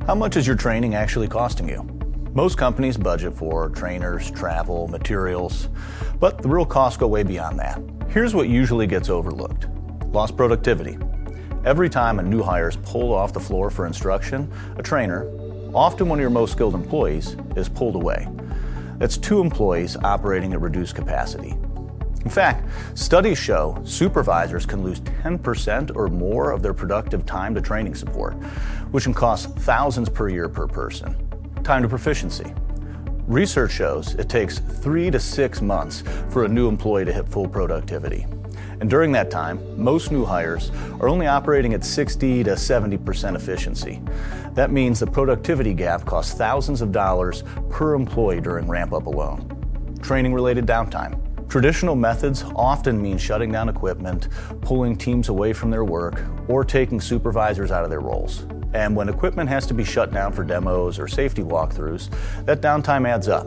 How much is your training actually costing you? Most companies budget for trainers, travel, materials, but the real costs go way beyond that. Here's what usually gets overlooked: lost productivity. Every time a new hire is pulled off the floor for instruction, a trainer, often one of your most skilled employees, is pulled away. That's 2 employees operating at reduced capacity. In fact, studies show supervisors can lose 10% or more of their productive time to training support, which can cost thousands per year per person. Time to proficiency. Research shows it takes 3 to 6 months for a new employee to hit full productivity. And during that time, most new hires are only operating at 60 to 70% efficiency. That means the productivity gap costs thousands of dollars per employee during ramp-up alone. Training-related downtime. Traditional methods often mean shutting down equipment, pulling teams away from their work, or taking supervisors out of their roles. And when equipment has to be shut down for demos or safety walkthroughs, that downtime adds up.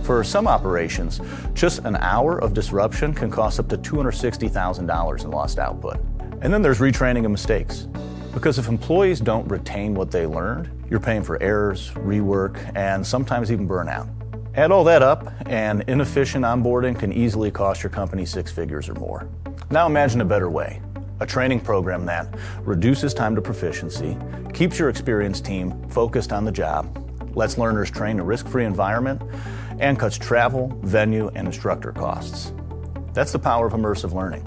For some operations, just an hour of disruption can cost up to $260,000 in lost output. And then there's retraining and mistakes. Because if employees don't retain what they learned, you're paying for errors, rework, and sometimes even burnout. Add all that up, and inefficient onboarding can easily cost your company 6 figures or more. Now imagine a better way. A training program that reduces time to proficiency, keeps your experienced team focused on the job, lets learners train in a risk-free environment, and cuts travel, venue, and instructor costs. That's the power of immersive learning.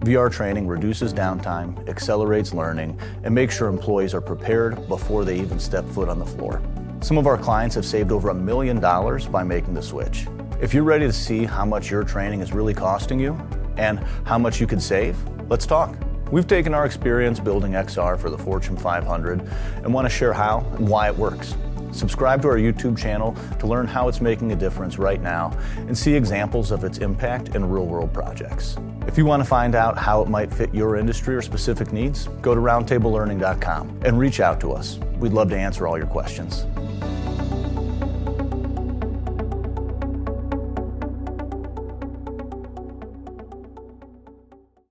VR training reduces downtime, accelerates learning, and makes sure employees are prepared before they even step foot on the floor. Some of our clients have saved over $1 million by making the switch. If you're ready to see how much your training is really costing you and how much you could save, let's talk. We've taken our experience building XR for the Fortune 500 and want to share how and why it works. Subscribe to our YouTube channel to learn how it's making a difference right now and see examples of its impact in real-world projects. If you want to find out how it might fit your industry or specific needs, go to roundtablelearning.com and reach out to us. We'd love to answer all your questions.